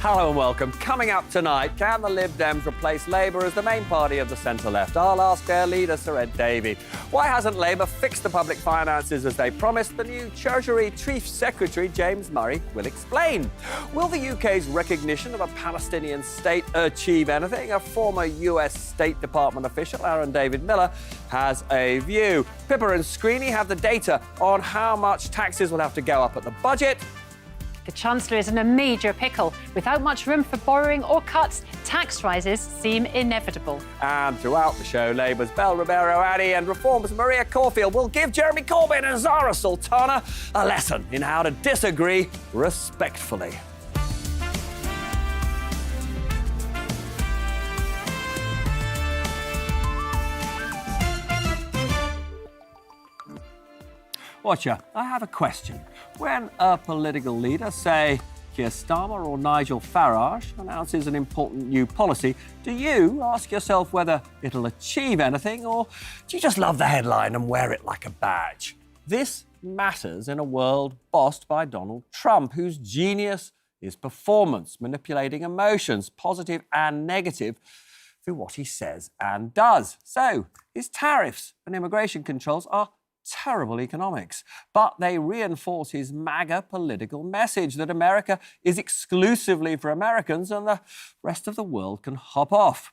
Hello and welcome. Coming up tonight, can the Lib Dems replace Labour as the main party of the centre-left? I'll ask their leader, Sir Ed Davey. Why hasn't Labour fixed the public finances as they promised? The new Treasury Chief Secretary, James Murray, will explain. Will the UK's recognition of a Palestinian state achieve anything? A former US State Department official, Aaron David Miller, has a view. Pippa and Screeney have the data on how much taxes will have to go up at the budget. The Chancellor is in a major pickle. Without much room for borrowing or cuts, tax rises seem inevitable. And throughout the show, Labour's Bell Ribeiro-Addy and Reform's Maria Caulfield will give Jeremy Corbyn and Zara Sultana a lesson in how to disagree respectfully. Watcher, I have a question. When a political leader, say Keir Starmer or Nigel Farage, announces an important new policy, do you ask yourself whether it'll achieve anything, or do you just love the headline and wear it like a badge? This matters in a world bossed by Donald Trump, whose genius is performance, manipulating emotions, positive and negative, through what he says and does. So, his tariffs and immigration controls are terrible economics, but they reinforce his MAGA political message that America is exclusively for Americans and the rest of the world can hop off.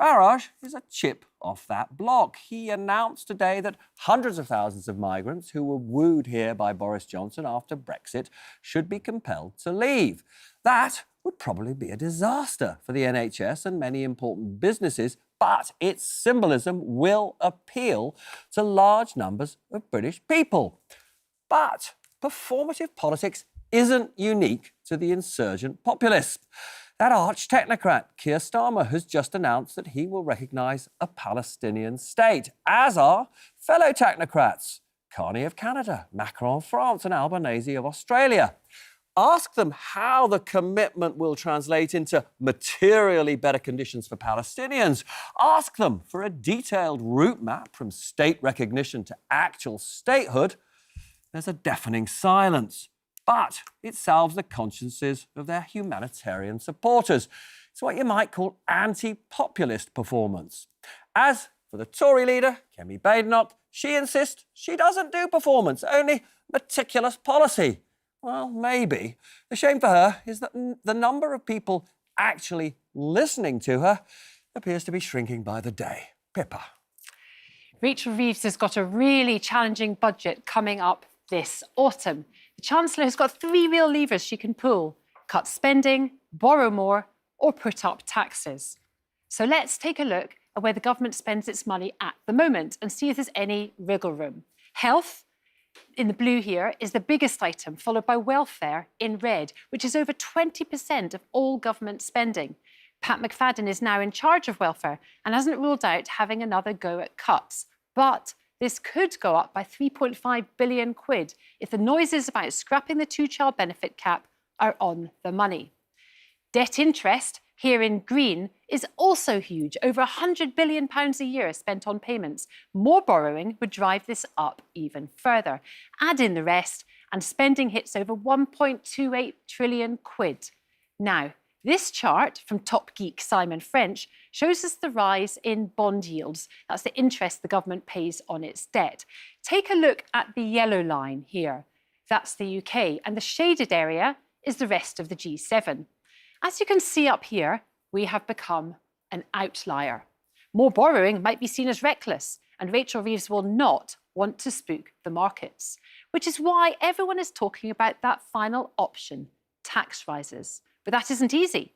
Farage is a chip off that block. He announced today that hundreds of thousands of migrants who were wooed here by Boris Johnson after Brexit should be compelled to leave. That would probably be a disaster for the NHS and many important businesses, but its symbolism will appeal to large numbers of British people. But performative politics isn't unique to the insurgent populists. That arch-technocrat, Keir Starmer, has just announced that he will recognise a Palestinian state, as are fellow technocrats, Carney of Canada, Macron of France and Albanese of Australia. Ask them how the commitment will translate into materially better conditions for Palestinians. Ask them for a detailed route map from state recognition to actual statehood. There's a deafening silence. But it salves the consciences of their humanitarian supporters. It's what you might call anti-populist performance. As for the Tory leader, Kemi Badenoch, she insists she doesn't do performance, only meticulous policy. Well, maybe. The shame for her is that the number of people actually listening to her appears to be shrinking by the day. Pippa. Rachel Reeves has got a really challenging budget coming up this autumn. The Chancellor has got three real levers she can pull: cut spending, borrow more, or put up taxes. So let's take a look at where the government spends its money at the moment and see if there's any wriggle room. Health, in the blue here, is the biggest item, followed by welfare in red, which is over 20% of all government spending. Pat McFadden is now in charge of welfare and hasn't ruled out having another go at cuts. But this could go up by 3.5 billion quid if the noises about scrapping the two-child benefit cap are on the money. Debt interest, here in green, is also huge. Over £100 billion a year spent on payments. More borrowing would drive this up even further. Add in the rest, and spending hits over 1.28 trillion quid. Now, this chart from top geek Simon French shows us the rise in bond yields. That's the interest the government pays on its debt. Take a look at the yellow line here. That's the UK, and the shaded area is the rest of the G7. As you can see up here, we have become an outlier. More borrowing might be seen as reckless, and Rachel Reeves will not want to spook the markets, which is why everyone is talking about that final option, tax rises. But that isn't easy.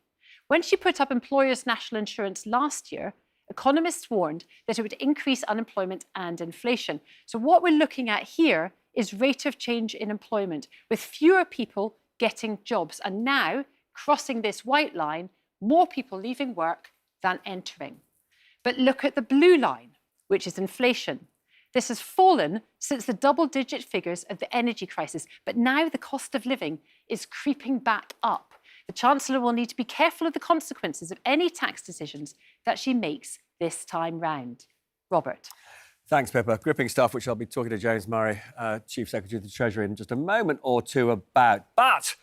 When she put up employers' national insurance last year, economists warned that it would increase unemployment and inflation. So what we're looking at here is rate of change in employment, with fewer people getting jobs. And now, crossing this white line, more people leaving work than entering. But look at the blue line, which is inflation. This has fallen since the double-digit figures of the energy crisis, but now the cost of living is creeping back up. The Chancellor will need to be careful of the consequences of any tax decisions that she makes this time round. Robert. Thanks, Pippa. Gripping stuff, which I'll be talking to James Murray, Chief Secretary of the Treasury, in just a moment or two about. But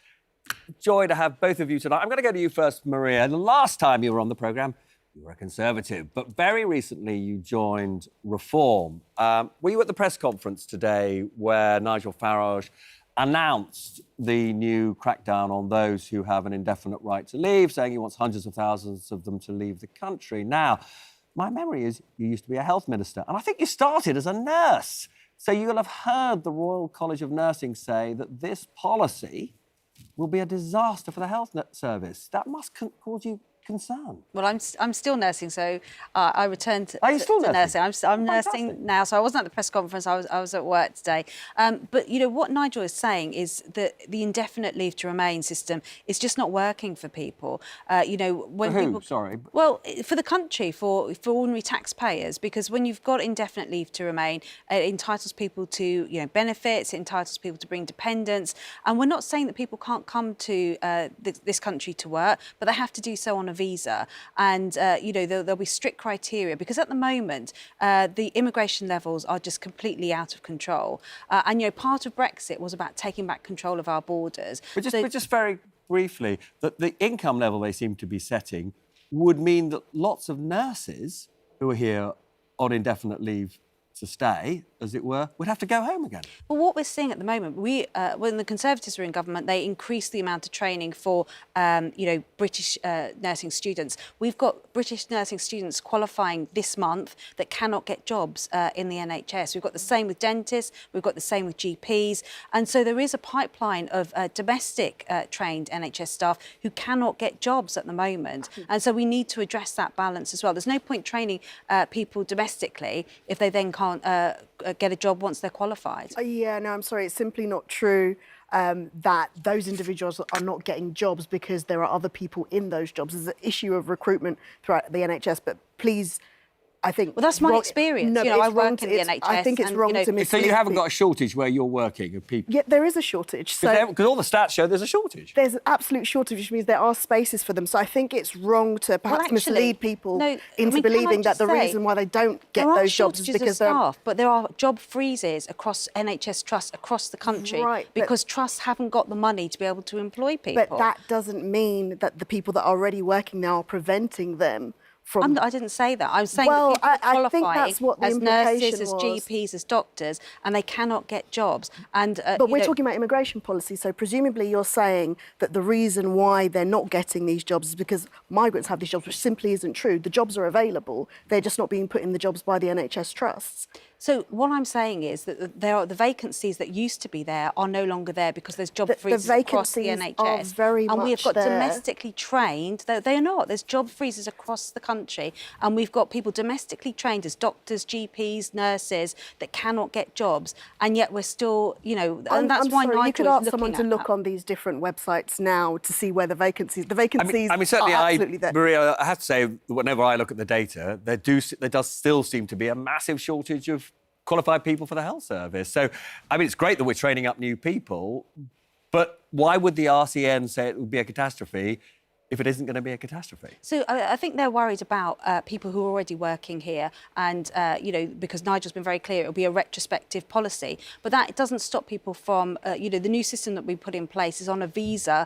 Joy to have both of you tonight. I'm going to go to you first, Maria. The last time you were on the programme, you were a Conservative, but very recently you joined Reform. Were you at the press conference today where Nigel Farage announced the new crackdown on those who have an indefinite right to leave, saying he wants hundreds of thousands of them to leave the country? Now, my memory is you used to be a health minister, and I think you started as a nurse. So you'll have heard the Royal College of Nursing say that this policy will be a disaster for the health service. That must cause you concern. Well, I'm still nursing, so I returned to, Are you still to nursing? I'm nursing now, so I wasn't at the press conference. I was at work today. But you know what Nigel is saying is that the indefinite leave to remain system is just not working for people. You know, when For who? people, Sorry. well, for the country, for ordinary taxpayers, because when you've got indefinite leave to remain, it entitles people to benefits, it entitles people to bring dependents, and we're not saying that people can't come to this country to work, but they have to do so on a visa, and there'll be strict criteria, because at the moment the immigration levels are just completely out of control, and part of Brexit was about taking back control of our borders. But just very briefly, that the income level they seem to be setting would mean that lots of nurses who are here on indefinite leave to stay, as it were, would have to go home again. Well, what we're seeing at the moment, when the Conservatives were in government, they increased the amount of training for, British nursing students. We've got British nursing students qualifying this month that cannot get jobs in the NHS. We've got the same with dentists, we've got the same with GPs, and so there is a pipeline of domestic trained NHS staff who cannot get jobs at the moment, and so we need to address that balance as well. There's no point training people domestically if they then can't get a job once they're qualified. Yeah, no, I'm sorry. It's simply not true that those individuals are not getting jobs because there are other people in those jobs. There's an issue of recruitment throughout the NHS, but please, I think... Well, that's my experience. No, I work in the NHS. I think it's wrong to mislead So you haven't people. got a shortage where you're working of people? Yeah, there is a shortage. Because all the stats show there's a shortage. There's an absolute shortage, which means there are spaces for them. So I think it's wrong to perhaps mislead people into believing that the reason why they don't get those jobs is because there are shortages of staff, but there are job freezes across NHS trusts across the country, right, because trusts haven't got the money to be able to employ people. But that doesn't mean that the people that are already working now are preventing them from... I didn't say that. I'm saying Well, that people I think qualifying that's what the as nurses, implication as was. GPs, as doctors, and they cannot get jobs. And But we're talking about immigration policy, so presumably you're saying that the reason why they're not getting these jobs is because migrants have these jobs, which simply isn't true. The jobs are available, they're just not being put in the jobs by the NHS trusts. So what I'm saying is that the vacancies that used to be there are no longer there because there's job freezes across the NHS. Are very and we have much got there. domestically trained, they are not. There's job freezes across the country, and we've got people domestically trained as doctors, GPs, nurses that cannot get jobs, and yet we're still, and that's why Nigel you could is ask looking someone to at look that. on these different websites now to see where the vacancies Certainly, are absolutely there. Maria, I have to say, whenever I look at the data, there does still seem to be a massive shortage of qualified people for the health service. So, it's great that we're training up new people, but why would the RCN say it would be a catastrophe if it isn't going to be a catastrophe? So I think they're worried about people who are already working here, and because Nigel's been very clear, it'll be a retrospective policy. But that doesn't stop people from, the new system that we put in place is on a visa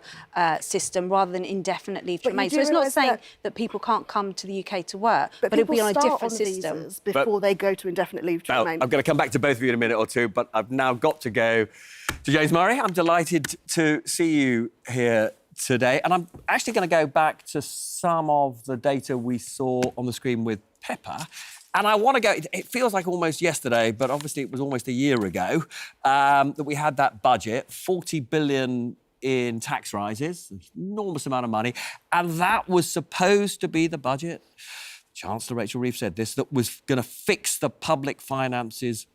system rather than indefinite leave to remain. So it's not saying that people can't come to the UK to work, but it'll be on a different system before they go to indefinite leave to remain. I'm going to come back to both of you in a minute or two, but I've now got to go to James Murray. I'm delighted to see you here today, and I'm actually going to go back to some of the data we saw on the screen with Pippa, and I want to go, it feels like almost yesterday, but obviously it was almost a year ago that we had that budget, 40 billion in tax rises, an enormous amount of money, and that was supposed to be the budget, Chancellor Rachel Reeves said this, that was going to fix the public finances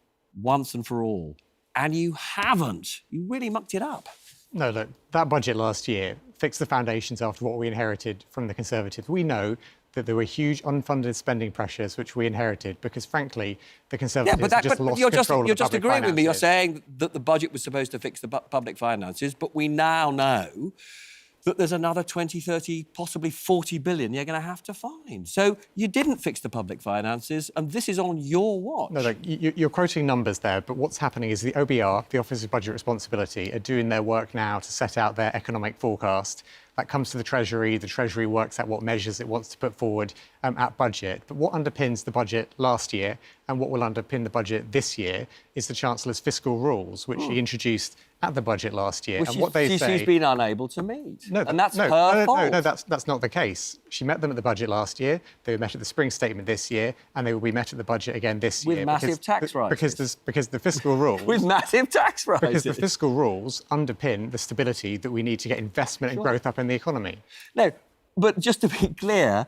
once and for all, and you haven't. You really mucked it up. No, look, that budget last year fixed the foundations after what we inherited from the Conservatives. We know that there were huge unfunded spending pressures which we inherited because, frankly, the Conservatives just lost control of the public finances. You're just agreeing with me. You're saying that the budget was supposed to fix the public finances, but we now know that there's another 20, 30, possibly 40 billion you're going to have to find. So you didn't fix the public finances, and this is on your watch. No, you're quoting numbers there, but what's happening is the OBR, the Office of Budget Responsibility, are doing their work now to set out their economic forecast. That comes to the Treasury works out what measures it wants to put forward at budget. But what underpins the budget last year and what will underpin the budget this year is the Chancellor's fiscal rules, which he introduced at the budget last year. Which and what they say... she's been unable to meet. No, and that's no, her fault. No, that's not the case. She met them at the budget last year, they were met at the spring statement this year, and they will be met at the budget again this year. With massive tax rises. Because the fiscal rules... With massive tax rises. Because the fiscal rules underpin the stability that we need to get investment and growth up in the economy. No, but just to be clear,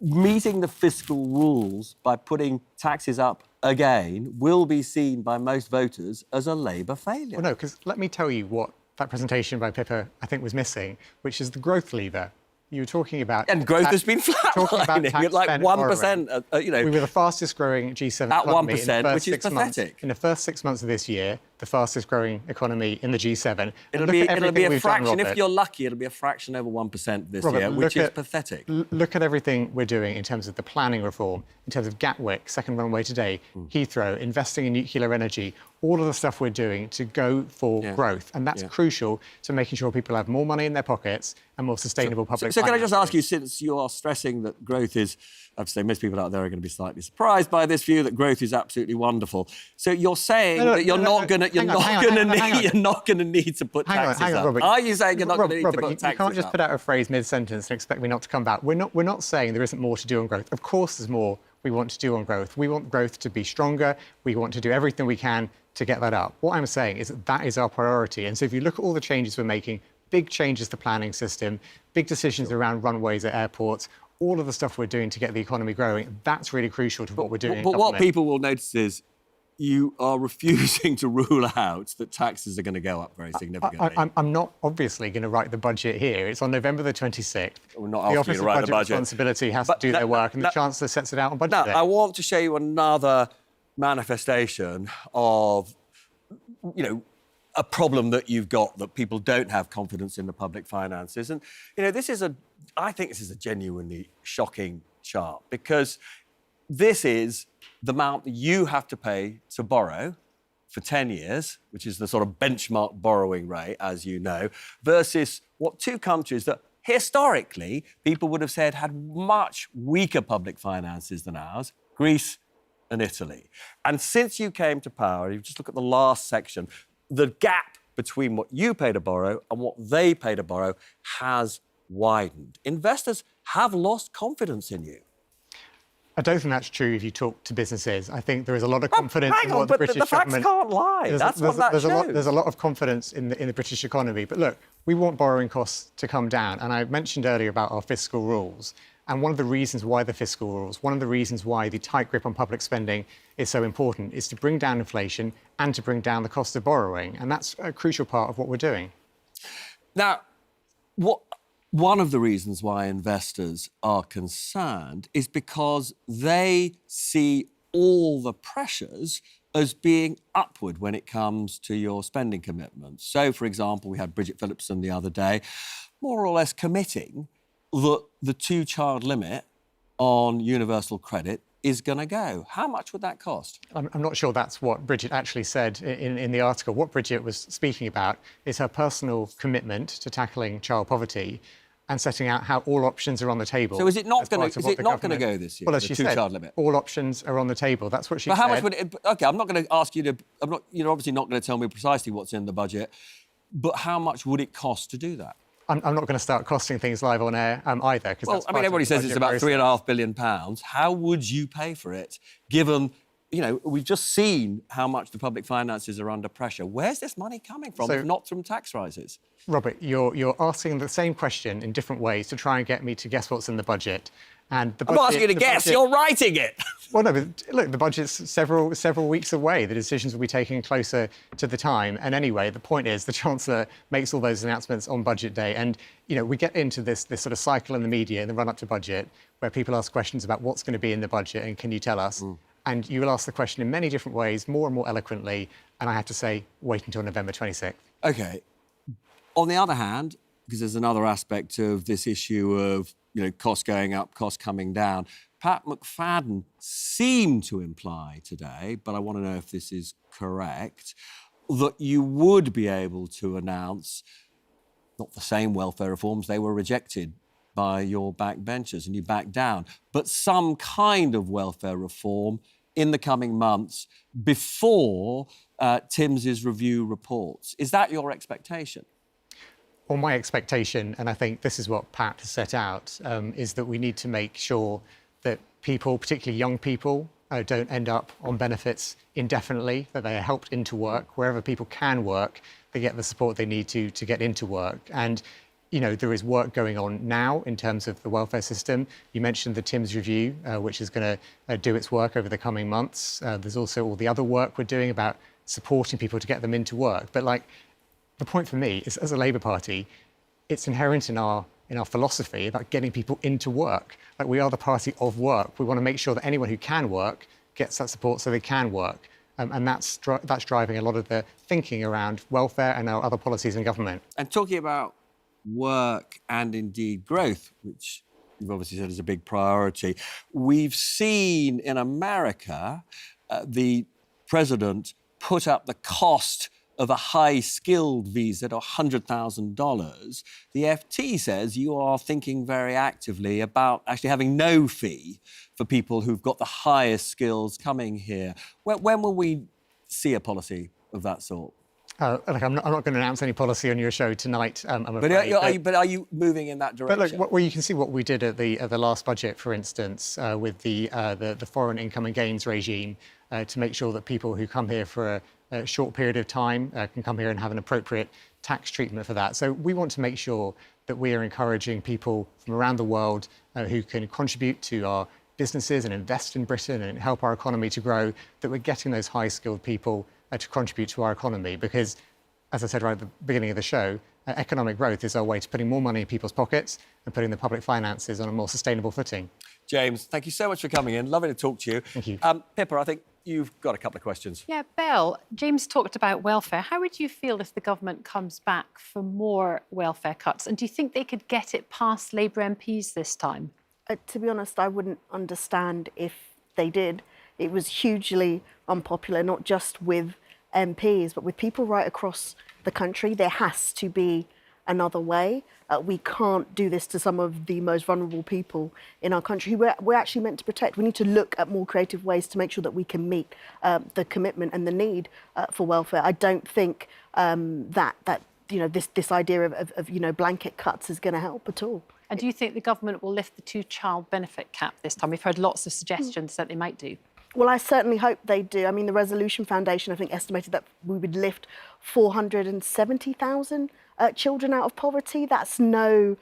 meeting the fiscal rules by putting taxes up again will be seen by most voters as a Labour failure. Well, no, because let me tell you what that presentation by Pippa, I think, was missing, which is the growth lever. You were talking about... And growth has been flatlining at like 1%, you know. We were the fastest growing G7 at economy 1%, which is pathetic. In the first 6 months of this year, the fastest growing economy in the G7. It'll be a fraction, if you're lucky, it'll be a fraction over 1% this year, which is pathetic. Look at everything we're doing in terms of the planning reform, in terms of Gatwick, second runway today, Heathrow, investing in nuclear energy, all of the stuff we're doing to go for growth. And that's crucial to making sure people have more money in their pockets and more sustainable public So can I just ask you, since you are stressing that growth is, I'd say most people out there are going to be slightly surprised by this view that growth is absolutely wonderful. So you're saying that you're not going to need to put taxes up. Robert. Are you saying you're not going to need to put taxes up? You can't just put out a phrase mid-sentence and expect me not to come back. We're not saying there isn't more to do on growth. Of course there's more we want to do on growth. We want growth to be stronger. We want to do everything we can to get that up. What I'm saying is that is our priority. And so if you look at all the changes we're making, big changes to the planning system, big decisions around runways at airports, all of the stuff we're doing to get the economy growing, that's really crucial to what we're doing. But what people will notice is you are refusing to rule out that taxes are going to go up very significantly. I'm not obviously going to write the budget here. It's on November the 26th. We're not asking you to write the budget. Responsibility has to do their work, and the Chancellor sets it out on budget day. I want to show you another manifestation of, you know, a problem that you've got, that people don't have confidence in the public finances. And, you know, I think this is a genuinely shocking chart, because this is the amount that you have to pay to borrow for 10 years, which is the sort of benchmark borrowing rate, as you know, versus what two countries that historically people would have said had much weaker public finances than ours, Greece and Italy. And since you came to power, you just look at the last section, the gap between what you pay to borrow and what they pay to borrow has widened. Investors have lost confidence in you. I don't think that's true if you talk to businesses. I think there is a lot of confidence in what the British government... The facts can't lie. That's what that shows. There's a lot of confidence in the British economy. But look, we want borrowing costs to come down. And I mentioned earlier about our fiscal rules. And one of the reasons why the fiscal rules, one of the reasons why the tight grip on public spending is so important is to bring down inflation and to bring down the cost of borrowing. And that's a crucial part of what we're doing. Now, one of the reasons why investors are concerned is because they see all the pressures as being upward when it comes to your spending commitments. So, for example, we had Bridget Phillipson the other day, more or less committing that the two-child limit on universal credit is going to go. How much would that cost? I'm not sure that's what Bridget actually said in the article. What Bridget was speaking about is her personal commitment to tackling child poverty and setting out how all options are on the table. So is it not going to go this year? Well, as she said, two-child limit. All options are on the table. That's what she said. But how much would it? OK, I'm not going to ask you to. You're obviously not going to tell me precisely what's in the budget. But how much would it cost to do that? I'm not going to start costing things live on air either. Well, I mean, everybody says it's about £3.5 billion. How would you pay for it, given, you know, we've just seen how much the public finances are under pressure? Where's this money coming from, if not from tax rises? Robert, you're asking the same question in different ways to try and get me to guess what's in the budget. And the budget, I'm not asking you to guess, you're writing it. Well, no, but look, the budget's several weeks away. The decisions will be taken closer to the time. And anyway, the point is the Chancellor makes all those announcements on budget day. And, you know, we get into this sort of cycle in the media in the run-up to budget where people ask questions about what's going to be in the budget and can you tell us? And you will ask the question in many different ways, more and more eloquently. And I have to say, wait until November 26th. OK. On the other hand, because there's another aspect of this issue of, costs going up, costs coming down. Pat McFadden seemed to imply today, but I want to know if this is correct, that you would be able to announce not the same welfare reforms, they were rejected by your backbenchers and you backed down, but some kind of welfare reform in the coming months before Tims's review reports. Is that your expectation? Well, my expectation, and I think this is what Pat has set out, is that we need to make sure that people, particularly young people, don't end up on benefits indefinitely, that they are helped into work. Wherever people can work, they get the support they need to get into work. And, there is work going on now in terms of the welfare system. You mentioned the Tim's review, which is going to do its work over the coming months. There's also all the other work we're doing about supporting people to get them into work. But, the point for me is, as a Labour Party, it's inherent in our philosophy about getting people into work. We are the party of work. We want to make sure that anyone who can work gets that support so they can work. And that's driving a lot of the thinking around welfare and our other policies in government. And talking about work and indeed growth, which you've obviously said is a big priority, we've seen in America the president put up the cost of a high-skilled visa to $100,000. The FT says you are thinking very actively about actually having no fee for people who've got the highest skills coming here. When will we see a policy of that sort? I'm not going to announce any policy on your show tonight, I'm afraid. But are you moving in that direction? But you can see what we did at the last budget, for instance, with the foreign income and gains regime, to make sure that people who come here for a short period of time can come here and have an appropriate tax treatment for that. So we want to make sure that we are encouraging people from around the world who can contribute to our businesses and invest in Britain and help our economy to grow, that we're getting those high-skilled people to contribute to our economy. Because, as I said right at the beginning of the show, economic growth is our way to putting more money in people's pockets and putting the public finances on a more sustainable footing. James, thank you so much for coming in. Lovely to talk to you. Thank you. Pippa, I think you've got a couple of questions. Yeah, Belle, James talked about welfare. How would you feel if the government comes back for more welfare cuts? And do you think they could get it past Labour MPs this time? To be honest, I wouldn't understand if they did. It was hugely unpopular, not just with MPs, but with people right across the country. There has to be another way. We can't do this to some of the most vulnerable people in our country who we're actually meant to protect. We need to look at more creative ways to make sure that we can meet the commitment and the need for welfare. I don't think that this idea of blanket cuts is going to help at all. And do you think the government will lift the two-child benefit cap this time? We've heard lots of suggestions that they might do. Well, I certainly hope they do. I mean, the Resolution Foundation, I think, estimated that we would lift 470,000 children out of poverty. That's no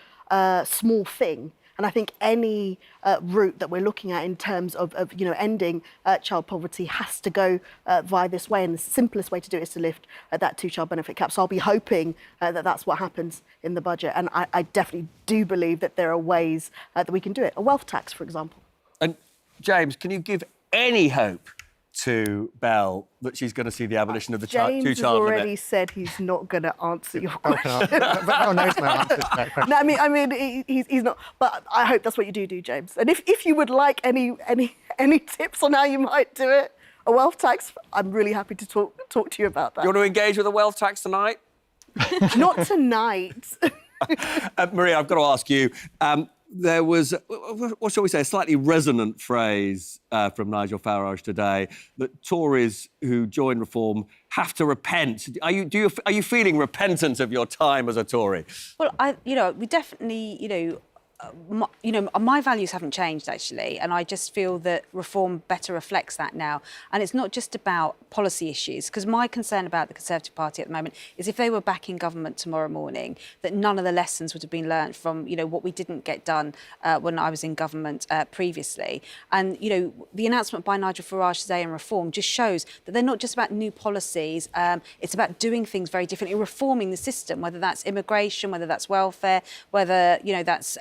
small thing. And I think any route that we're looking at in terms of ending child poverty has to go via this way. And the simplest way to do it is to lift that two-child benefit cap. So I'll be hoping that that's what happens in the budget. And I definitely do believe that there are ways that we can do it. A wealth tax, for example. And James, can you give any hope to Belle that she's going to see the abolition of the two-child limit? James has already said he's not going to answer your question. Belle knows my answer to that question. No, I mean, he's not. But I hope that's what you do, James. And if you would like any tips on how you might do it, a wealth tax, I'm really happy to talk to you about that. You want to engage with a wealth tax tonight? Not tonight. Maria, I've got to ask you. There was, what shall we say, a slightly resonant phrase from Nigel Farage today that Tories who join Reform have to repent. Are you feeling repentant of your time as a Tory? Well, we definitely, my values haven't changed, actually, and I just feel that Reform better reflects that now. And it's not just about policy issues, because my concern about the Conservative Party at the moment is if they were back in government tomorrow morning, that none of the lessons would have been learnt from, what we didn't get done when I was in government previously. And, the announcement by Nigel Farage today in Reform just shows that they're not just about new policies, it's about doing things very differently, reforming the system, whether that's immigration, whether that's welfare, whether, that's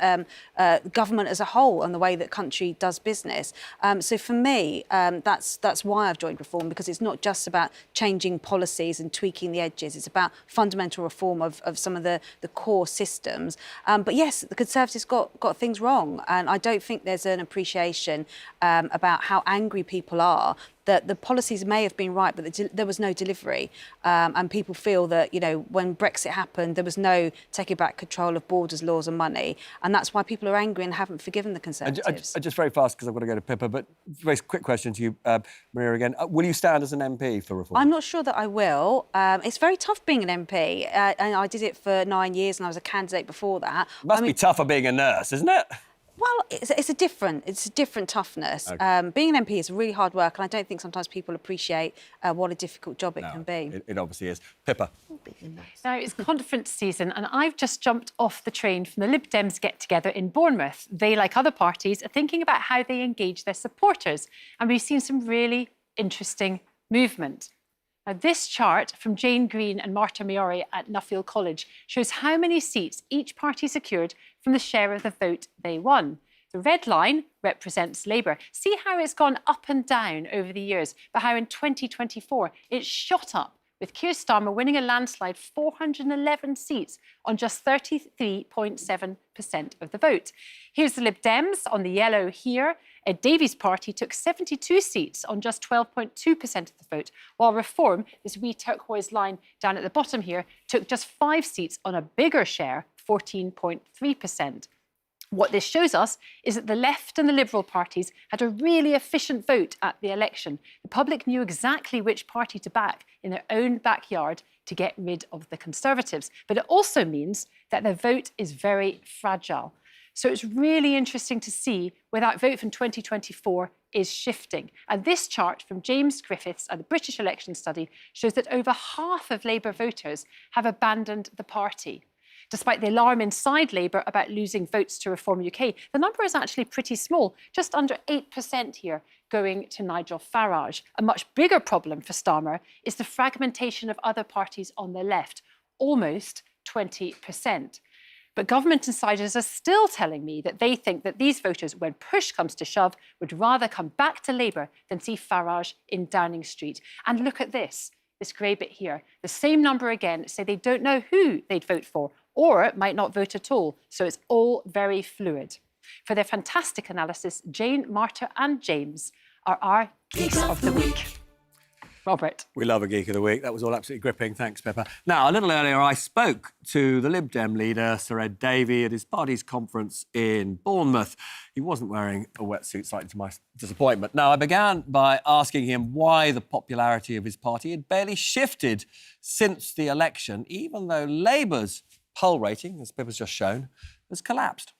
government as a whole and the way that country does business. So for me, that's why I've joined Reform, because it's not just about changing policies and tweaking the edges. It's about fundamental reform of some of the core systems. But yes, the Conservatives got things wrong, and I don't think there's an appreciation about how angry people are that the policies may have been right, but there was no delivery. And people feel that, you know, when Brexit happened, there was no taking back control of borders, laws and money. And that's why people are angry and haven't forgiven the Conservatives. Just very fast, because I've got to go to Pippa, but very quick question to you, Maria, again. Will you stand as an MP for Reform? I'm not sure that I will. It's very tough being an MP. And I did it for 9 years and I was a candidate before that. Must be tougher being a nurse, isn't it? Well, it's a different toughness. Okay. Being an MP is really hard work, and I don't think sometimes people appreciate what a difficult job it can be. It obviously is. Pippa. Now, it's conference season, and I've just jumped off the train from the Lib Dems get-together in Bournemouth. They, like other parties, are thinking about how they engage their supporters, and we've seen some really interesting movement. Now, this chart from Jane Green and Marta Miori at Nuffield College shows how many seats each party secured from the share of the vote they won. The red line represents Labour. See how it's gone up and down over the years, but how in 2024 it shot up, with Keir Starmer winning a landslide 411 seats on just 33.7% of the vote. Here's the Lib Dems on the yellow here. Davey's party took 72 seats on just 12.2% of the vote, while Reform, this wee turquoise line down at the bottom here, took just 5 seats on a bigger share, 14.3%. What this shows us is that the left and the Liberal parties had a really efficient vote at the election. The public knew exactly which party to back in their own backyard to get rid of the Conservatives. But it also means that their vote is very fragile. So it's really interesting to see where that vote from 2024 is shifting. And this chart from James Griffiths at the British Election Study shows that over half of Labour voters have abandoned the party. Despite the alarm inside Labour about losing votes to Reform UK, the number is actually pretty small, just under 8% here, going to Nigel Farage. A much bigger problem for Starmer is the fragmentation of other parties on the left, almost 20%. But government insiders are still telling me that they think that these voters, when push comes to shove, would rather come back to Labour than see Farage in Downing Street. And look at this grey bit here. The same number again say they don't know who they'd vote for, or might not vote at all. So it's all very fluid. For their fantastic analysis, Jane, Marta and James are our Geeks of the Week. Robert. We love a Geek of the Week. That was all absolutely gripping. Thanks, Pippa. Now, a little earlier, I spoke to the Lib Dem leader, Sir Ed Davey, at his party's conference in Bournemouth. He wasn't wearing a wetsuit, slightly to my disappointment. Now, I began by asking him why the popularity of his party had barely shifted since the election, even though Labour's poll rating, as Pippa's just shown, has collapsed.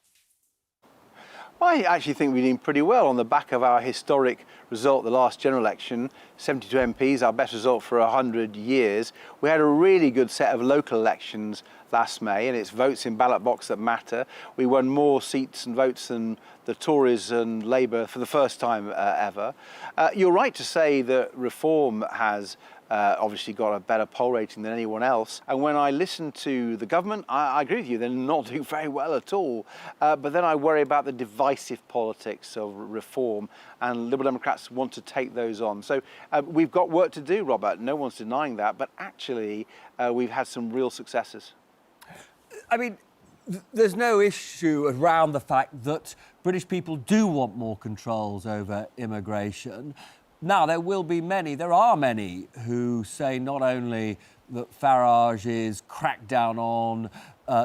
I actually think we're doing pretty well on the back of our historic result, the last general election, 72 MPs, our best result for 100 years. We had a really good set of local elections last May, and it's votes in ballot box that matter. We won more seats and votes than the Tories and Labour for the first time ever. You're right to say that Reform has obviously got a better poll rating than anyone else. And when I listen to the government, I agree with you, they're not doing very well at all. But then I worry about the divisive politics of Reform, and Liberal Democrats want to take those on. So we've got work to do, Robert. No one's denying that. But actually, we've had some real successes. I mean, there's no issue around the fact that British people do want more controls over immigration. Now, there are many who say not only that Farage's crackdown on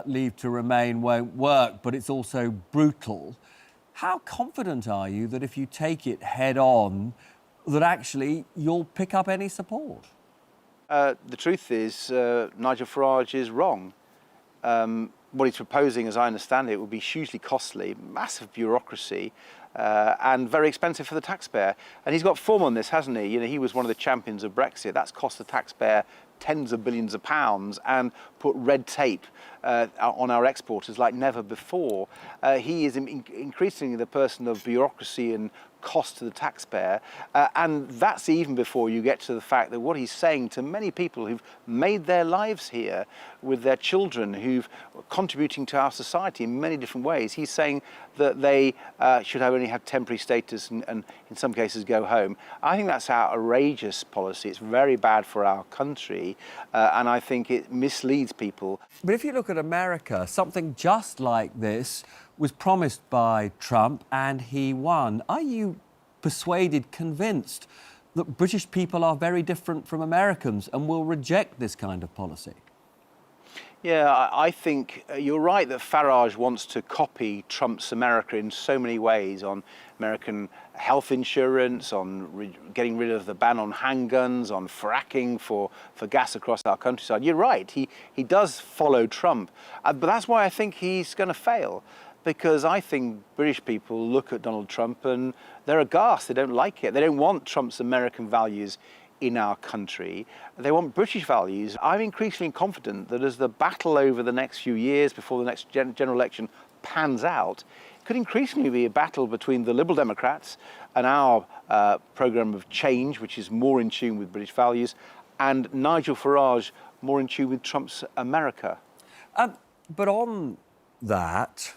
leave to remain won't work, but it's also brutal. How confident are you that if you take it head on, that actually you'll pick up any support? The truth is, Nigel Farage is wrong. What he's proposing, as I understand it, would be hugely costly, massive bureaucracy, and very expensive for the taxpayer. And he's got form on this, hasn't he? You know, he was one of the champions of Brexit. That's cost the taxpayer tens of billions of pounds and put red tape on our exporters like never before. He is increasingly the person of bureaucracy and cost to the taxpayer, and that's even before you get to the fact that what he's saying to many people who've made their lives here with their children, who've contributing to our society in many different ways, he's saying that they should only have temporary status and in some cases go home. I think that's outrageous policy. It's very bad for our country, and I think it misleads people. But if you look at America, something just like this was promised by Trump and he won. Are you persuaded, convinced that British people are very different from Americans and will reject this kind of policy? Yeah, I think you're right that Farage wants to copy Trump's America in so many ways, on American health insurance, on getting rid of the ban on handguns, on fracking for gas across our countryside. You're right, he does follow Trump, but that's why I think he's going to fail. Because I think British people look at Donald Trump and they're aghast, they don't like it. They don't want Trump's American values in our country. They want British values. I'm increasingly confident that as the battle over the next few years before the next general election pans out, it could increasingly be a battle between the Liberal Democrats and our programme of change, which is more in tune with British values, and Nigel Farage, more in tune with Trump's America. But on that,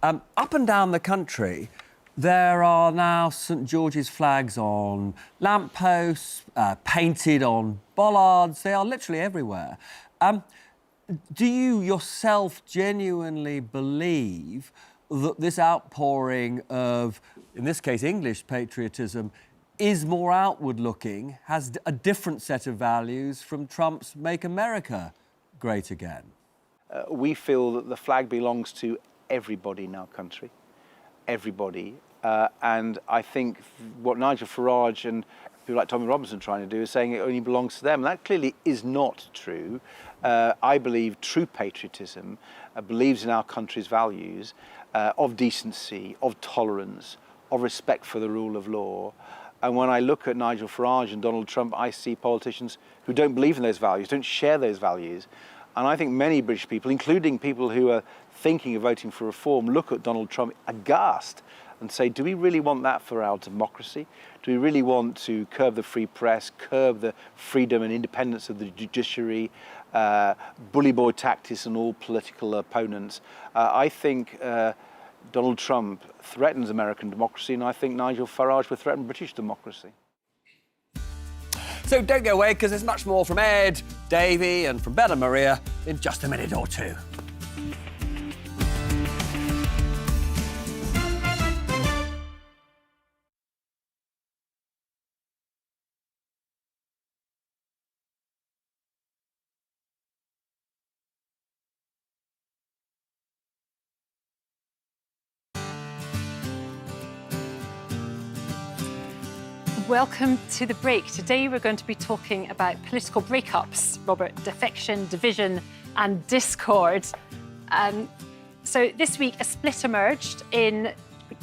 up and down the country, there are now St George's flags on lampposts, painted on bollards. They are literally everywhere. Do you yourself genuinely believe that this outpouring of, in this case, English patriotism is more outward-looking, has a different set of values from Trump's Make America Great Again? We feel that the flag belongs to everybody in our country, everybody. And I think what Nigel Farage and people like Tommy Robinson are trying to do is saying it only belongs to them. That clearly is not true. I believe true patriotism believes in our country's values of decency, of tolerance, of respect for the rule of law. And when I look at Nigel Farage and Donald Trump, I see politicians who don't believe in those values, don't share those values. And I think many British people, including people who are thinking of voting for reform, look at Donald Trump aghast and say, do we really want that for our democracy? Do we really want to curb the free press, curb the freedom and independence of the judiciary, bully boy tactics on all political opponents? I think Donald Trump threatens American democracy, and I think Nigel Farage will threaten British democracy. So don't go away, because there's much more from Ed, Davey and from Bella Maria in just a minute or two. Welcome to The Break. Today we're going to be talking about political breakups, Robert, defection, division and discord. So this week a split emerged in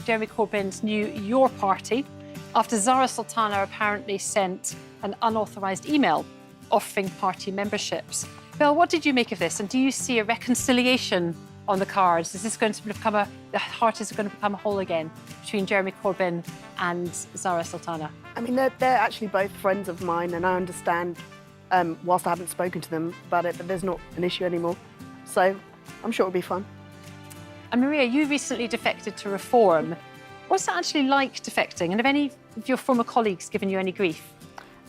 Jeremy Corbyn's new Your Party after Zara Sultana apparently sent an unauthorised email offering party memberships. Bill, what did you make of this, and do you see a reconciliation on the cards? Is this going to become the heart is going to become whole again between Jeremy Corbyn and Zara Sultana? I mean, they're actually both friends of mine, and I understand, whilst I haven't spoken to them about it, that there's not an issue anymore. So I'm sure it'll be fun. And Maria, you recently defected to Reform. What's it actually like defecting? And have any of your former colleagues given you any grief?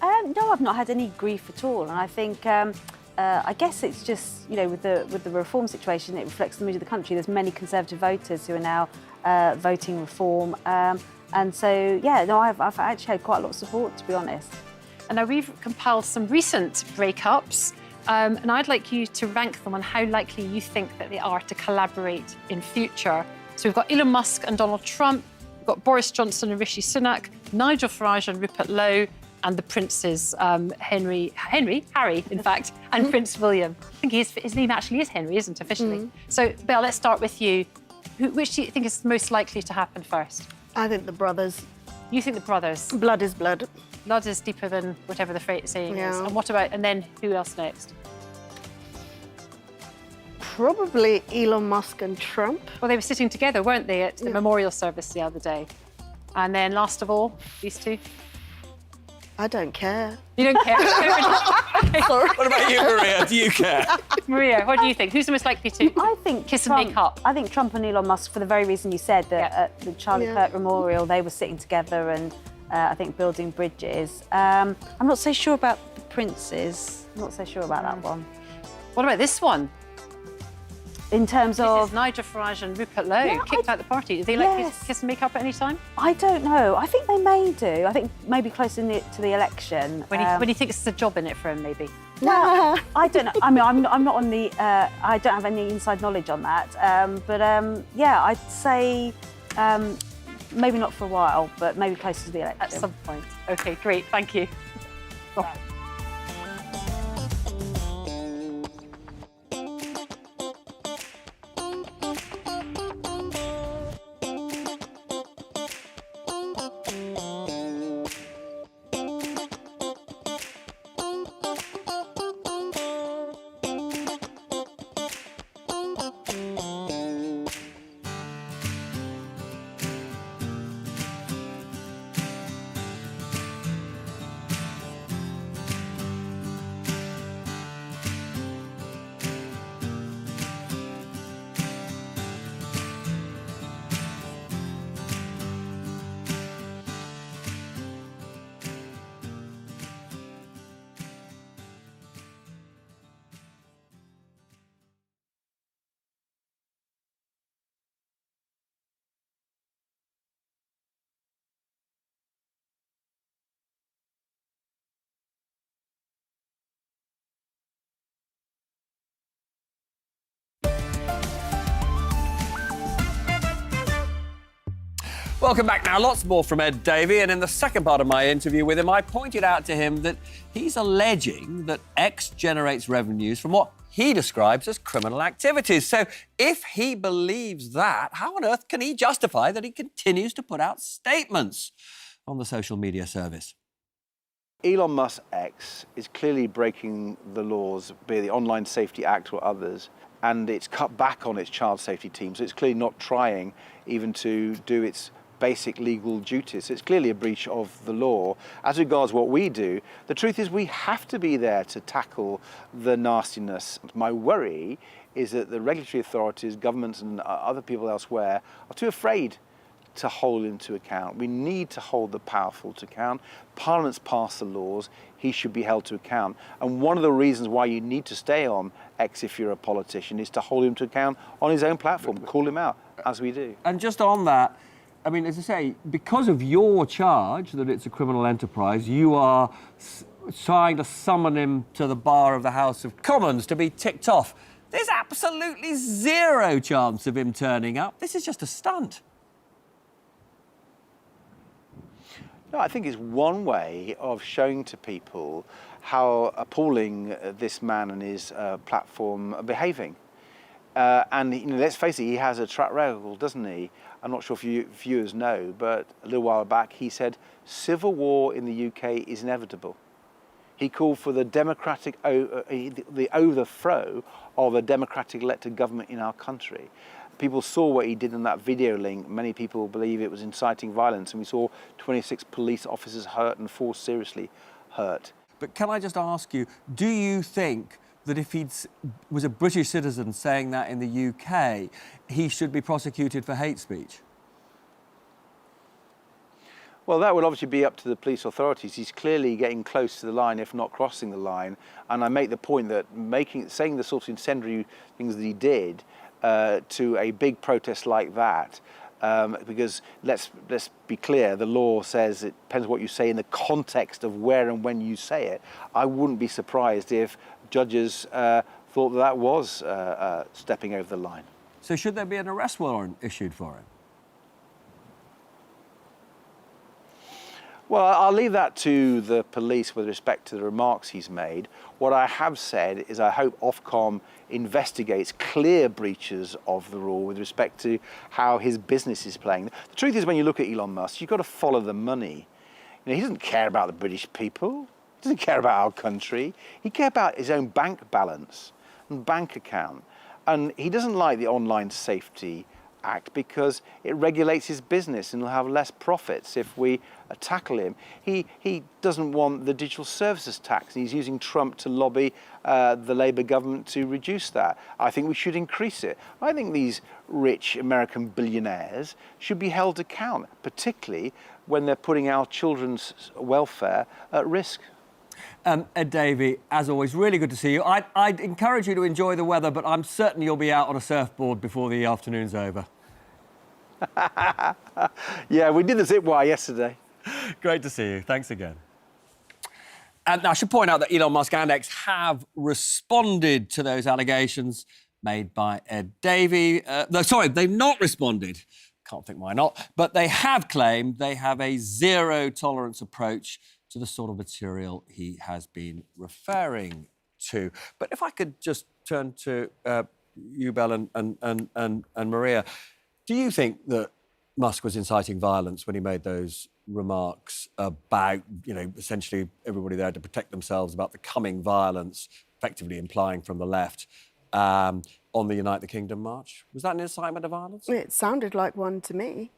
No, I've not had any grief at all. And I think, I guess it's just, you know, with the Reform situation, it reflects the mood of the country. There's many Conservative voters who are now voting Reform. And so, yeah, no, I've actually had quite a lot of support, to be honest. And now we've compiled some recent breakups, and I'd like you to rank them on how likely you think that they are to collaborate in future. So we've got Elon Musk and Donald Trump, we've got Boris Johnson and Rishi Sunak, Nigel Farage and Rupert Lowe, and the princes, Harry, in fact, and Prince William. I think his name actually is Henry, isn't it, officially? So, Bill, let's start with you. Which do you think is most likely to happen first? I think the brothers. You think the brothers? Blood is blood. Blood is deeper than whatever the saying is. Yeah. And what about, and then who else next? Probably Elon Musk and Trump. Well, they were sitting together, weren't they, at the memorial service the other day? And then last of all, these two. I don't care. You don't care? Okay. Sorry. What about you, Maria? Do you care? Maria, what do you think? Who's the most likely to I think kiss Trump, and make up? I think Trump and Elon Musk, for the very reason you said, that Yeah. at the Charlie Yeah. Kirk Memorial, they were sitting together and I think building bridges. I'm not so sure about the princes. I'm not so sure about that one. What about this one? In terms This of, is Nigel Farage and Rupert Lowe, Yeah, kicked out the party. Do they like Yes. kiss and make up at any time? I don't know. I think they may do. I think maybe closer to the election. When he thinks there's a job in it for him, maybe. No, I don't know. I mean, I'm not on the. I don't have any inside knowledge on that. Yeah, I'd say maybe not for a while, but maybe closer to the election. At some point. OK, great, thank you. Welcome back now. Lots more from Ed Davey. And in the second part of my interview with him, I pointed out to him that he's alleging that X generates revenues from what he describes as criminal activities. So if he believes that, how on earth can he justify that he continues to put out statements on the social media service? Elon Musk X is clearly breaking the laws, be it the Online Safety Act or others, and it's cut back on its child safety team. So it's clearly not trying even to do its basic legal duties. It's clearly a breach of the law. As regards what we do, the truth is we have to be there to tackle the nastiness. My worry is that the regulatory authorities, governments and other people elsewhere are too afraid to hold him to account. We need to hold the powerful to account. Parliament's passed the laws. He should be held to account. And one of the reasons why you need to stay on X if you're a politician is to hold him to account on his own platform, call him out, as we do. And just on that, I mean, as I say, because of your charge that it's a criminal enterprise, you are trying to summon him to the bar of the House of Commons to be ticked off. There's absolutely zero chance of him turning up. This is just a stunt. No, I think it's one way of showing to people how appalling this man and his platform are behaving. And you know, let's face it, he has a track record, doesn't he? I'm not sure if you viewers know, but a little while back he said civil war in the UK is inevitable. He called for the the overthrow of a democratic elected government in our country. People saw what he did in that video link. Many people believe it was inciting violence, and we saw 26 police officers hurt and 4 seriously hurt. But can I just ask you, do you think that if he was a British citizen saying that in the UK, he should be prosecuted for hate speech? Well, that would obviously be up to the police authorities. He's clearly getting close to the line, if not crossing the line. And I make the point that saying the sort of incendiary things that he did to a big protest like that, because let's be clear, the law says it depends what you say in the context of where and when you say it. I wouldn't be surprised if judges thought that was stepping over the line. So should there be an arrest warrant issued for him? Well, I'll leave that to the police with respect to the remarks he's made. What I have said is I hope Ofcom investigates clear breaches of the rule with respect to how his business is playing. The truth is, when you look at Elon Musk, you've got to follow the money. You know, he doesn't care about the British people. He doesn't care about our country. He cares about his own bank balance and bank account. And he doesn't like the Online Safety Act because it regulates his business and he'll have less profits if we tackle him. He doesn't want the digital services tax, and he's using Trump to lobby the Labour government to reduce that. I think we should increase it. I think these rich American billionaires should be held to account, particularly when they're putting our children's welfare at risk. Ed Davey, as always, really good to see you. I'd encourage you to enjoy the weather, but I'm certain you'll be out on a surfboard before the afternoon's over. Yeah, we did the zip wire yesterday. Great to see you. Thanks again. And I should point out that Elon Musk and X have responded to those allegations made by Ed Davey. No, sorry, they've not responded. Can't think why not. But they have claimed they have a zero-tolerance approach to the sort of material he has been referring to. But if I could just turn to you, Belle, and Maria, do you think that Musk was inciting violence when he made those remarks about, essentially everybody there to protect themselves about the coming violence, effectively implying from the left, on the Unite the Kingdom march? Was that an incitement of violence? It sounded like one to me.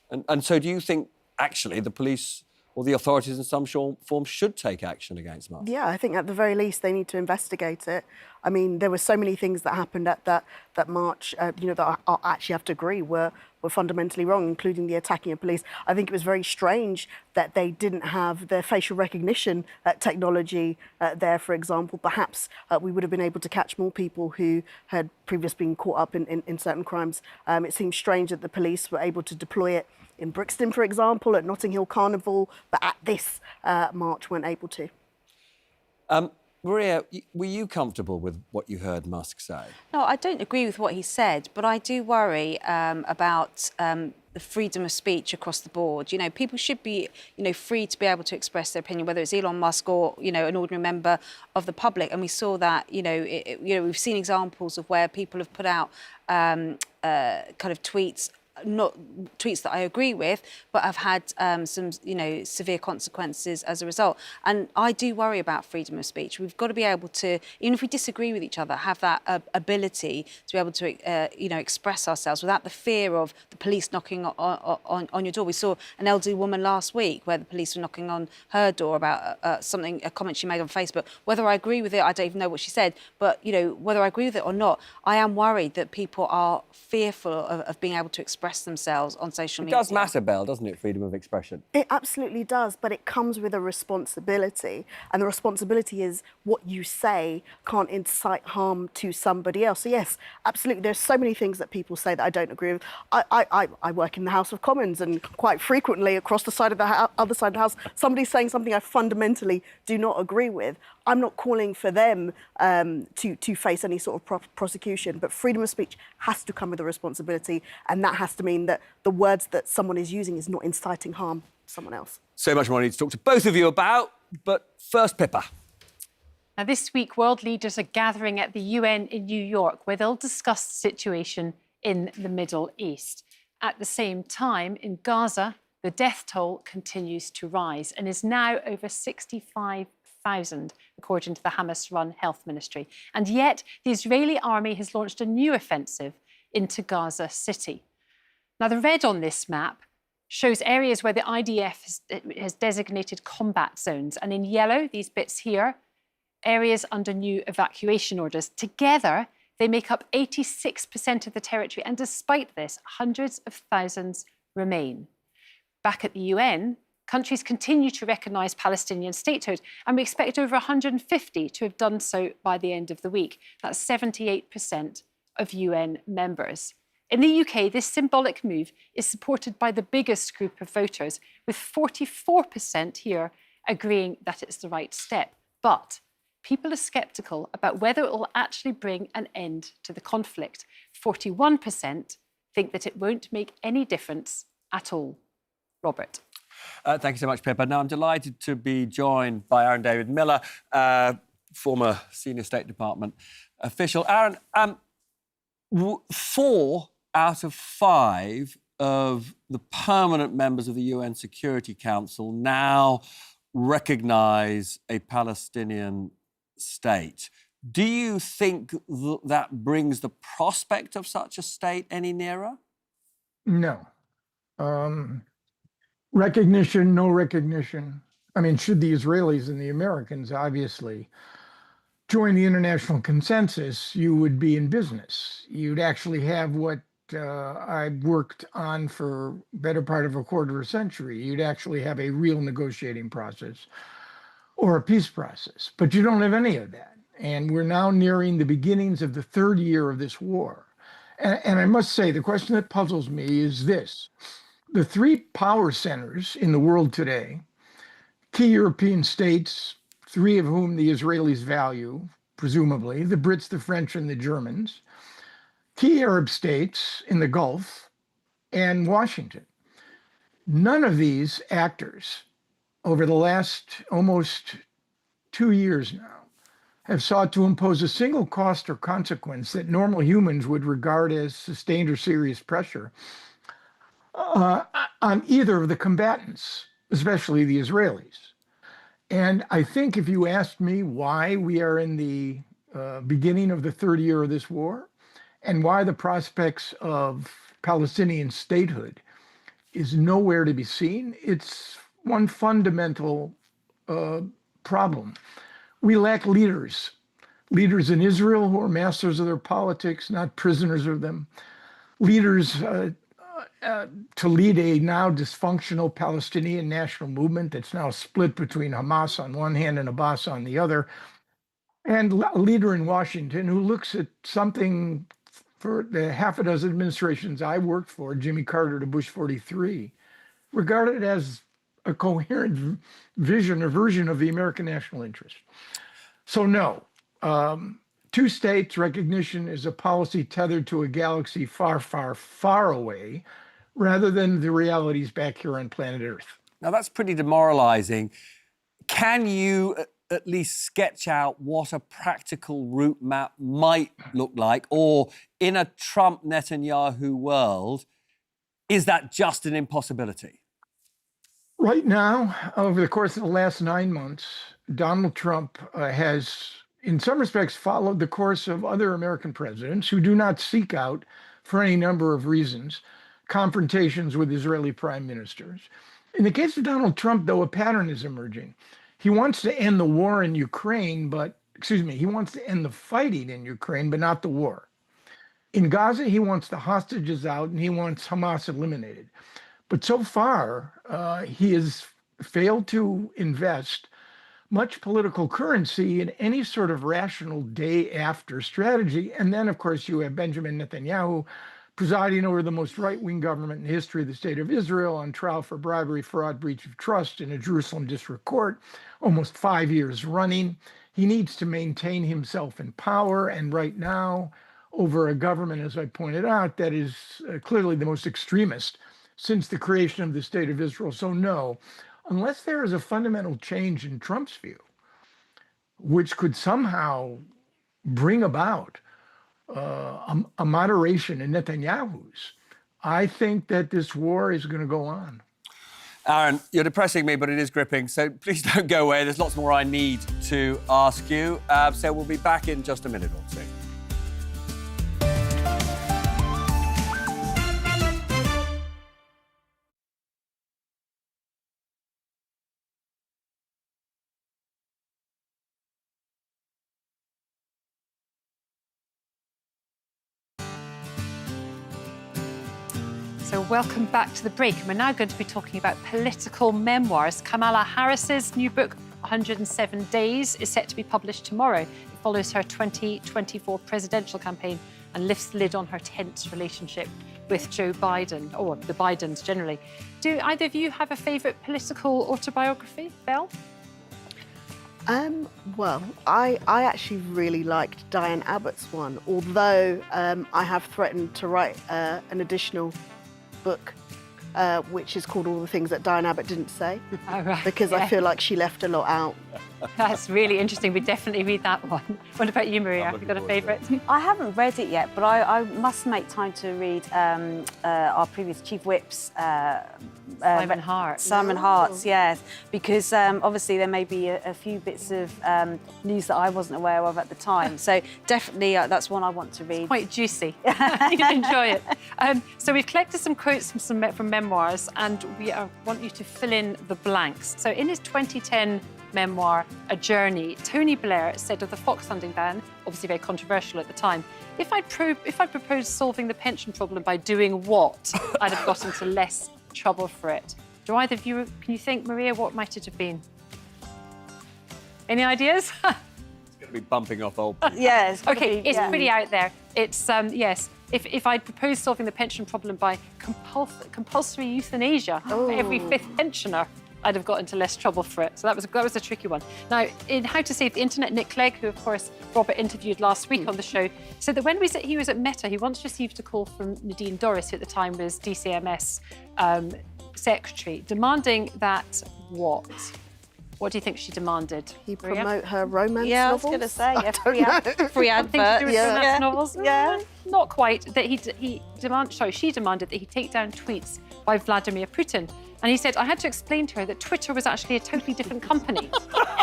And so do you think, actually, the police or the authorities in some form should take action against Musk? Yeah, I think at the very least they need to investigate it. I mean, there were so many things that happened at that march, that I actually have to agree were fundamentally wrong, including the attacking of police. I think it was very strange that they didn't have their facial recognition technology there, for example. Perhaps we would have been able to catch more people who had previously been caught up in certain crimes. It seems strange that the police were able to deploy it in Brixton, for example, at Notting Hill Carnival, but at this march weren't able to. Maria, were you comfortable with what you heard Musk say? No, I don't agree with what he said, but I do worry about the freedom of speech across the board. People should be, free to be able to express their opinion, whether it's Elon Musk or, an ordinary member of the public. And we saw that, we've seen examples of where people have put out kind of tweets, not tweets that I agree with, but have had some, severe consequences as a result. And I do worry about freedom of speech. We've got to be able to, even if we disagree with each other, have that ability to be able to, express ourselves without the fear of the police knocking on your door. We saw an elderly woman last week where the police were knocking on her door about a comment she made on Facebook. Whether I agree with it, I don't even know what she said, but, whether I agree with it or not, I am worried that people are fearful of being able to express themselves on social media. It does matter, Belle, doesn't it, freedom of expression? It absolutely does, but it comes with a responsibility. And the responsibility is what you say can't incite harm to somebody else. So yes, absolutely, there's so many things that people say that I don't agree with. I work in the House of Commons, and quite frequently across the side of the other side of the House, somebody's saying something I fundamentally do not agree with. I'm not calling for them to face any sort of prosecution, but freedom of speech has to come with a responsibility, and that has to mean that the words that someone is using is not inciting harm to someone else. So much more I need to talk to both of you about, but first, Pippa. Now, this week, world leaders are gathering at the UN in New York, where they'll discuss the situation in the Middle East. At the same time, in Gaza, the death toll continues to rise and is now over 65,000, according to the Hamas-run health ministry. And yet, the Israeli army has launched a new offensive into Gaza City. Now, the red on this map shows areas where the IDF has designated combat zones. And in yellow, these bits here, areas under new evacuation orders. Together, they make up 86% of the territory. And despite this, hundreds of thousands remain. Back at the UN, countries continue to recognise Palestinian statehood, and we expect over 150 to have done so by the end of the week. That's 78% of UN members. In the UK, this symbolic move is supported by the biggest group of voters, with 44% here agreeing that it's the right step. But people are sceptical about whether it will actually bring an end to the conflict. 41% think that it won't make any difference at all. Robert. Thank you so much, Pippa. Now, I'm delighted to be joined by Aaron David Miller, former senior State Department official. Aaron, 4 out of 5 of the permanent members of the UN Security Council now recognise a Palestinian state. Do you think that brings the prospect of such a state any nearer? No. Recognition, no recognition. I mean, should the Israelis and the Americans obviously join the international consensus, you would be in business. You'd actually have what I worked on for better part of a quarter of a century. You'd actually have a real negotiating process or a peace process, but you don't have any of that. And we're now nearing the beginnings of the third year of this war. And I must say, the question that puzzles me is this. The three power centers in the world today, key European states, three of whom the Israelis value, presumably, the Brits, the French, and the Germans, key Arab states in the Gulf, and Washington. None of these actors over the last almost 2 years now have sought to impose a single cost or consequence that normal humans would regard as sustained or serious pressure on either of the combatants, especially the Israelis. And I think if you asked me why we are in the beginning of the third year of this war and why the prospects of Palestinian statehood is nowhere to be seen, it's one fundamental problem. We lack leaders in Israel who are masters of their politics, not prisoners of them, leaders to lead a now dysfunctional Palestinian national movement that's now split between Hamas on one hand and Abbas on the other, and a leader in Washington who looks at something for the half a dozen administrations I worked for, Jimmy Carter to Bush 43, regarded as a coherent vision or version of the American national interest. So no, two states recognition is a policy tethered to a galaxy far, far, far away, rather than the realities back here on planet Earth. Now, that's pretty demoralising. Can you at least sketch out what a practical route map might look like? Or in a Trump-Netanyahu world, is that just an impossibility? Right now, over the course of the last 9 months, Donald Trump has, in some respects, followed the course of other American presidents who do not seek out, for any number of reasons, confrontations with Israeli prime ministers. In the case of Donald Trump, though, a pattern is emerging. He wants to end the war in Ukraine, he wants to end the fighting in Ukraine, but not the war. In Gaza, he wants the hostages out and he wants Hamas eliminated. But so far, he has failed to invest much political currency in any sort of rational day after strategy. And then, of course, you have Benjamin Netanyahu presiding over the most right-wing government in the history of the state of Israel on trial for bribery, fraud, breach of trust in a Jerusalem district court, almost 5 years running. He needs to maintain himself in power. And right now, over a government, as I pointed out, that is clearly the most extremist since the creation of the state of Israel. So no, unless there is a fundamental change in Trump's view, which could somehow bring about a moderation in Netanyahu's, I think that this war is going to go on. Aaron, you're depressing me, but it is gripping, so please don't go away. There's lots more I need to ask you. So we'll be back in just a minute or two. So welcome back to The Break. We're now going to be talking about political memoirs. Kamala Harris's new book, 107 Days, is set to be published tomorrow. It follows her 2024 presidential campaign and lifts the lid on her tense relationship with Joe Biden, or the Bidens generally. Do either of you have a favourite political autobiography, Belle? Well, I actually really liked Diane Abbott's one, although I have threatened to write an additional book which is called All the Things That Diane Abbott Didn't Say, Oh, right, because I feel like she left a lot out. That's really interesting. We definitely read that one. What about you, Maria? Have you got a favourite? I haven't read it yet, but I must make time to read our previous Chief Whip's Simon Hart. Simon Hart's, yes, because obviously there may be a few bits of news that I wasn't aware of at the time. So definitely that's one I want to read. Quite juicy. You'd enjoy it. So we've collected some quotes from memoirs, and we want you to fill in the blanks. So in his 2010 memoir, A Journey, Tony Blair said of the fox hunting ban, obviously very controversial at the time, if I proposed solving the pension problem by doing what, I'd have got into less trouble for it. Do either of you, can you think, Maria, what might it have been? Any ideas? It's going to be bumping off old people. Yes. Okay, it's pretty out there. It's, yes, if I'd proposed solving the pension problem by compulsory euthanasia for every fifth pensioner, I'd have got into less trouble for it. So that was a tricky one. Now, in How to Save the Internet, Nick Clegg, who, of course, Robert interviewed last week on the show, said that when he was at Meta, he once received a call from Nadine Dorris, who at the time was DCMS secretary, demanding that what? What do you think she demanded? He promote her romance novels? Yeah, I was going to say, free adverts. Things to do with romance novels? Yeah. Not quite. That she demanded that he take down tweets by Vladimir Putin. And he said, I had to explain to her that Twitter was actually a totally different company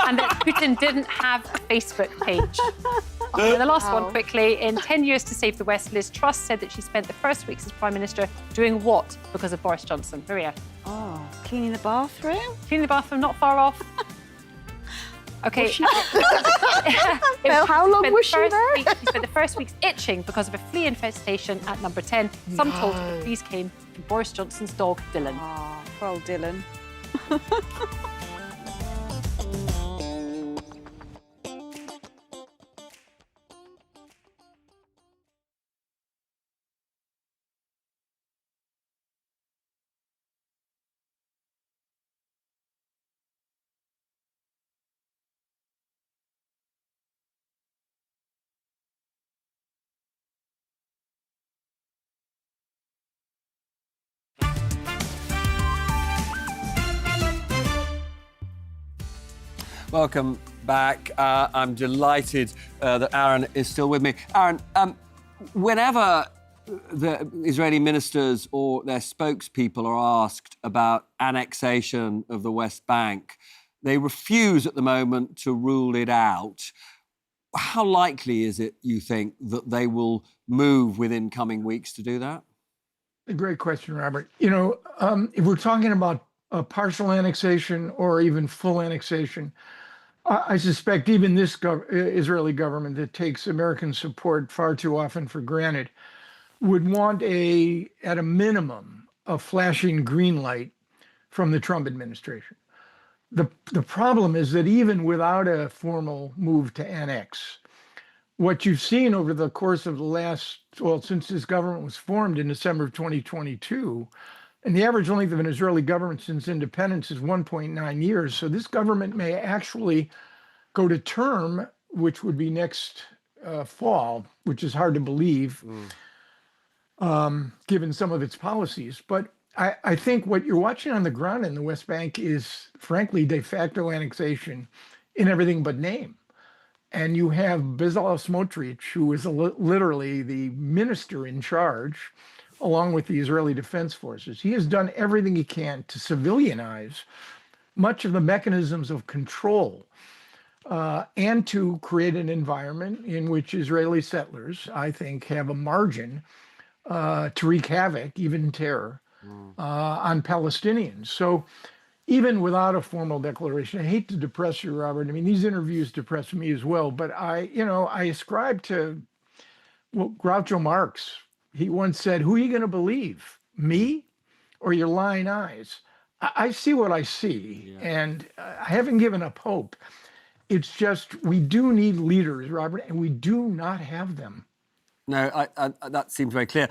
and that Putin didn't have a Facebook page. And the last one, quickly, in 10 years to save the West, Liz Truss said that she spent the first weeks as Prime Minister doing what because of Boris Johnson? Maria? Oh, cleaning the bathroom? Cleaning the bathroom, not far off. Okay. How long was she there? She spent the first weeks itching because of a flea infestation at number 10. Some told her the fleas came from Boris Johnson's dog, Dylan. Oh, poor old Dylan. Welcome back. I'm delighted that Aaron is still with me. Aaron, whenever the Israeli ministers or their spokespeople are asked about annexation of the West Bank, they refuse at the moment to rule it out. How likely is it, you think, that they will move within coming weeks to do that? A great question, Robert. You know, if we're talking about a partial annexation or even full annexation, I suspect even this Israeli government that takes American support far too often for granted would want at a minimum, a flashing green light from the Trump administration. The problem is that even without a formal move to annex, what you've seen over the course of the last, since this government was formed in December of 2022, and the average length of an Israeli government since independence is 1.9 years. So this government may actually go to term, which would be next fall, which is hard to believe, given some of its policies. But I think what you're watching on the ground in the West Bank is, frankly, de facto annexation in everything but name. And you have Bezalel Smotrich, who is literally the minister in charge, along with the Israeli Defense Forces. He has done everything he can to civilianize much of the mechanisms of control and to create an environment in which Israeli settlers, I think, have a margin to wreak havoc, even terror, on Palestinians. So even without a formal declaration, I hate to depress you, Robert. I mean, these interviews depress me as well, but I ascribe to Groucho Marx. He once said, who are you going to believe, me or your lying eyes? I see what I see, and I haven't given up hope. It's just we do need leaders, Robert, and we do not have them. No, that seems very clear.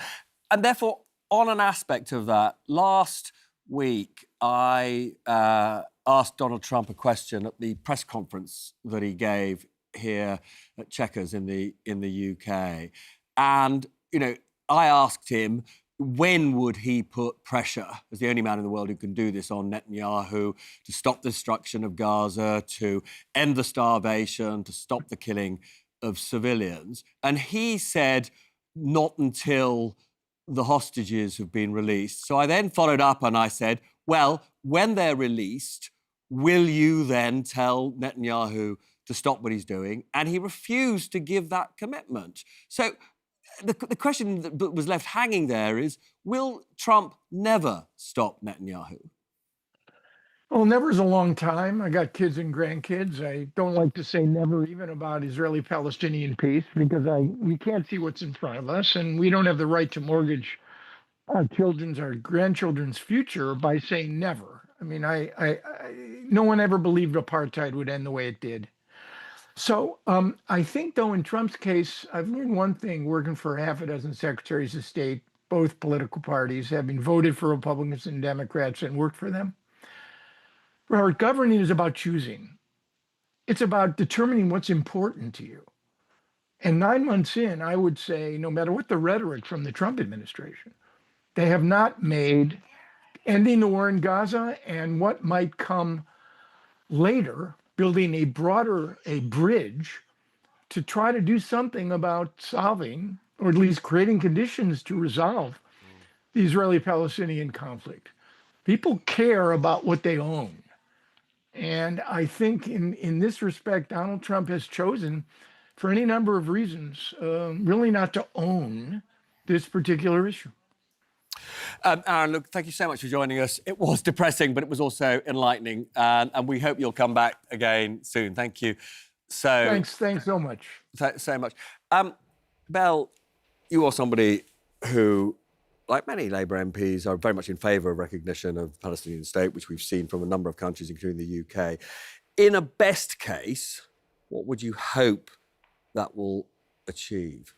And therefore, on an aspect of that, last week I asked Donald Trump a question at the press conference that he gave here at Chequers in the UK. And, you know, I asked him, when would he put pressure, as the only man in the world who can do this, on Netanyahu to stop the destruction of Gaza, to end the starvation, to stop the killing of civilians? And he said, not until the hostages have been released. So I then followed up and I said, well, when they're released, will you then tell Netanyahu to stop what he's doing? And he refused to give that commitment. So the question that was left hanging there is, will Trump never stop Netanyahu? Well, never is a long time. I got kids and grandkids. I don't like to say never even about Israeli-Palestinian peace because we can't see what's in front of us, and we don't have the right to mortgage our grandchildren's future by saying never. I mean, no one ever believed apartheid would end the way it did. So I think, though, in Trump's case, I've learned one thing working for half a dozen secretaries of state, both political parties, having voted for Republicans and Democrats and worked for them. Robert, governing is about choosing. It's about determining what's important to you. And 9 months in, I would say, no matter what the rhetoric from the Trump administration, they have not made ending the war in Gaza and what might come later, building a bridge to try to do something about solving, or at least creating conditions to resolve, the Israeli-Palestinian conflict. People care about what they own. And I think in this respect, Donald Trump has chosen, for any number of reasons, really not to own this particular issue. Aaron, look, thank you so much for joining us. It was depressing, but it was also enlightening. And we hope you'll come back again soon. Thank you. Thanks so much. So much. Belle, you are somebody who, like many Labour MPs, are very much in favour of recognition of the Palestinian state, which we've seen from a number of countries, including the UK. In a best case, what would you hope that will achieve?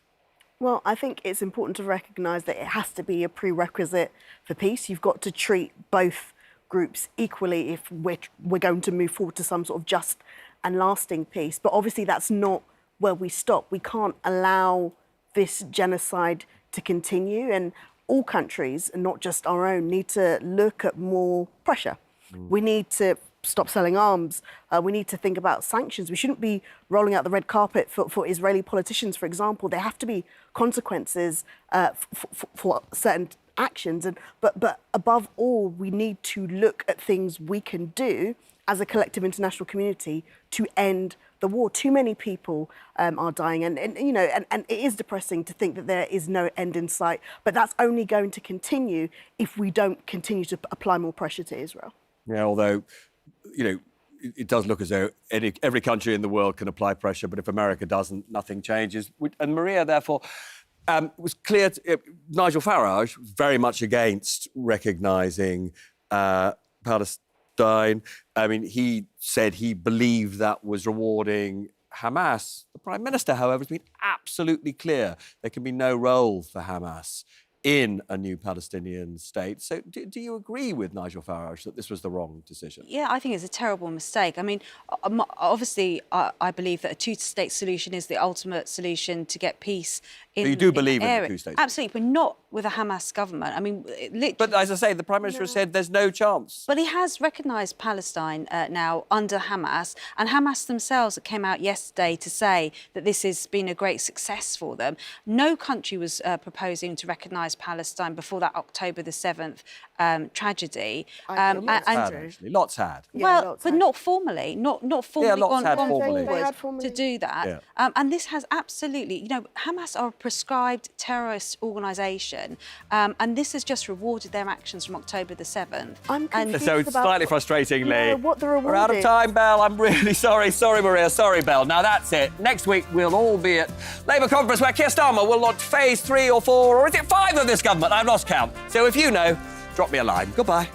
Well, I think it's important to recognise that it has to be a prerequisite for peace. You've got to treat both groups equally if we're going to move forward to some sort of just and lasting peace. But obviously that's not where we stop. We can't allow this genocide to continue, and all countries, and not just our own, need to look at more pressure. We need to stop selling arms. We need to think about sanctions. We shouldn't be rolling out the red carpet for Israeli politicians, for example. There have to be consequences for certain actions. But above all, we need to look at things we can do as a collective international community to end the war. Too many people are dying, and it is depressing to think that there is no end in sight. But that's only going to continue if we don't continue to apply more pressure to Israel. Yeah, although, it does look as though every country in the world can apply pressure, but if America doesn't, nothing changes. And Maria, therefore, it was clear Nigel Farage was very much against recognising Palestine. I mean, he said he believed that was rewarding Hamas. The Prime Minister, however, has been absolutely clear there can be no role for Hamas in a new Palestinian state. So do you agree with Nigel Farage that this was the wrong decision? Yeah, I think it's a terrible mistake. I mean, obviously, I believe that a two-state solution is the ultimate solution to get peace in the area. So you do believe in the two-state? Absolutely, but not with a Hamas government. I mean, literally... But as I say, the Prime Minister has said there's no chance. But he has recognised Palestine now under Hamas, and Hamas themselves came out yesterday to say that this has been a great success for them. No country was proposing to recognise Palestine before that October the 7th tragedy. Lots had. But not formally, not formally gone forward to do that. Yeah. And this has absolutely, Hamas are a proscribed terrorist organisation, and this has just rewarded their actions from October the 7th. So it's slightly frustratingly, what the reward we're out of time, Belle. I'm really sorry. Sorry, Maria. Sorry, Belle. Now that's it. Next week we'll all be at Labour conference where Keir Starmer will launch phase 3 or 4, or is it 5 of this government? I've lost count. So if you know, drop me a line. Goodbye.